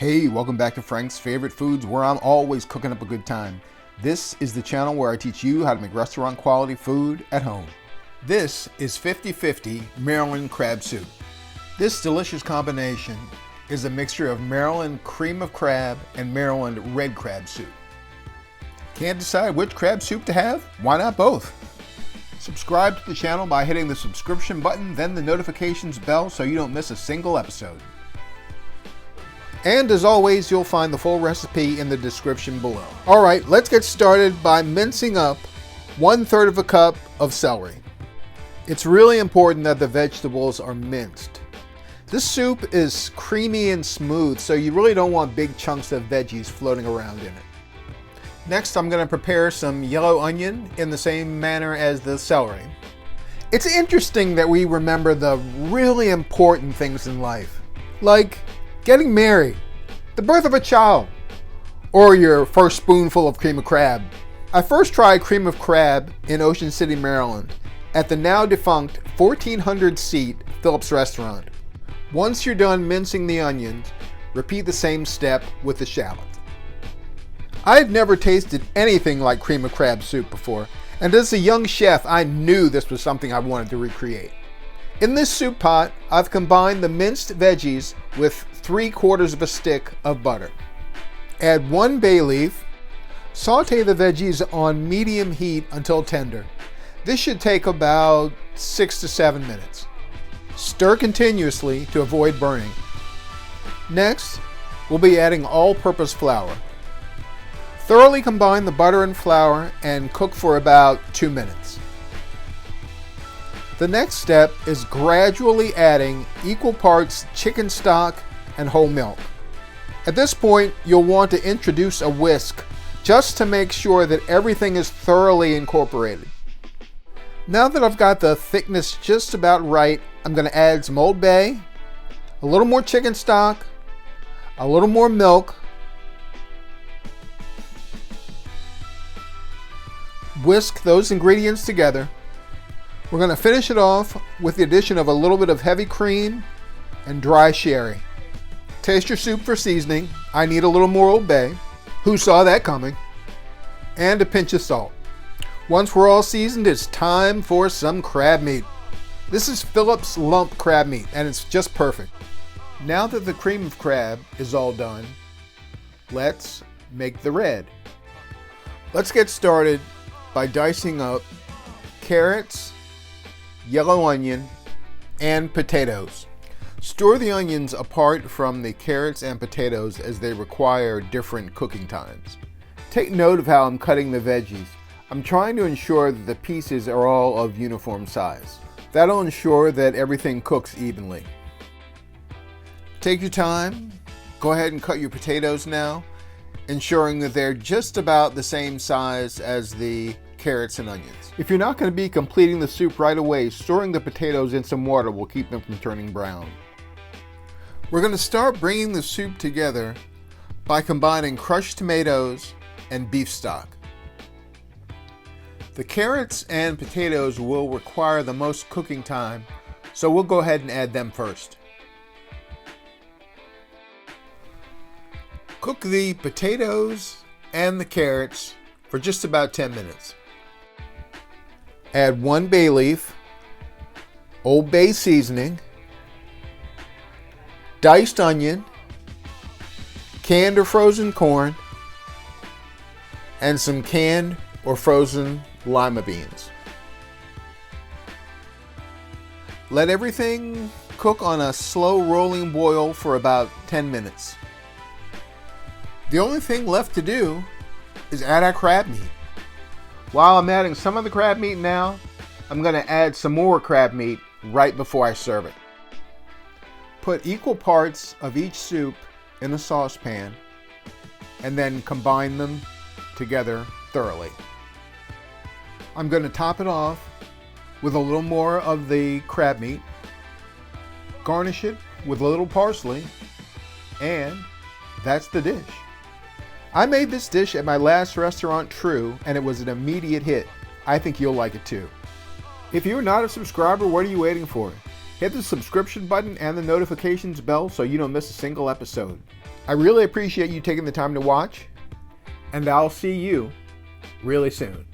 Hey, welcome back to Frank's Favorite Foods, where I'm always cooking up a good time. This is the channel where I teach you how to make restaurant quality food at home. This is 50/50 Maryland crab soup. This delicious combination is a mixture of Maryland cream of crab and Maryland red crab soup. Can't decide which crab soup to have? Why not both? Subscribe to the channel by hitting the subscription button, then the notifications bell so you don't miss a single episode. And as always, you'll find the full recipe in the description below. All right, let's get started by mincing up 1/3 of a cup of celery. It's really important that the vegetables are minced. This soup is creamy and smooth, so you really don't want big chunks of veggies floating around in it. Next, I'm going to prepare some yellow onion in the same manner as the celery. It's interesting that we remember the really important things in life, like getting married, the birth of a child, or your first spoonful of cream of crab. I first tried cream of crab in Ocean City, Maryland, at the now defunct 1,400-seat Phillips restaurant. Once you're done mincing the onions, repeat the same step with the shallots. I had never tasted anything like cream of crab soup before, and as a young chef, I knew this was something I wanted to recreate. In this soup pot, I've combined the minced veggies with 3/4 of a stick of butter. Add 1 bay leaf. Saute the veggies on medium heat until tender. This should take about 6 to 7 minutes. Stir continuously to avoid burning. Next, we'll be adding all-purpose flour. Thoroughly combine the butter and flour and cook for about 2 minutes. The next step is gradually adding equal parts chicken stock and whole milk. At this point, you'll want to introduce a whisk just to make sure that everything is thoroughly incorporated. Now that I've got the thickness just about right, I'm going to add some Old Bay, a little more chicken stock, a little more milk, whisk those ingredients together. We're going to finish it off with the addition of a little bit of heavy cream and dry sherry. Taste your soup for seasoning. I need a little more Old Bay. Who saw that coming? And a pinch of salt. Once we're all seasoned, it's time for some crab meat. This is Phillips lump crab meat, and it's just perfect. Now that the cream of crab is all done, let's make the red. Let's get started by dicing up carrots, yellow onion, and potatoes. Store the onions apart from the carrots and potatoes as they require different cooking times. Take note of how I'm cutting the veggies. I'm trying to ensure that the pieces are all of uniform size. That'll ensure that everything cooks evenly. Take your time. Go ahead and cut your potatoes now, ensuring that they're just about the same size as the carrots and onions. If you're not going to be completing the soup right away, storing the potatoes in some water will keep them from turning brown. We're going to start bringing the soup together by combining crushed tomatoes and beef stock. The carrots and potatoes will require the most cooking time, so we'll go ahead and add them first. Cook the potatoes and the carrots for just about 10 minutes. Add 1 bay leaf, Old Bay seasoning, diced onion, canned or frozen corn, and some canned or frozen lima beans. Let everything cook on a slow rolling boil for about 10 minutes. The only thing left to do is add our crab meat. While I'm adding some of the crab meat now, I'm going to add some more crab meat right before I serve it. Put equal parts of each soup in a saucepan and then combine them together thoroughly. I'm going to top it off with a little more of the crab meat, garnish it with a little parsley, and that's the dish. I made this dish at my last restaurant, True, and it was an immediate hit. I think you'll like it too. If you're not a subscriber, what are you waiting for? Hit the subscription button and the notifications bell so you don't miss a single episode. I really appreciate you taking the time to watch, and I'll see you really soon.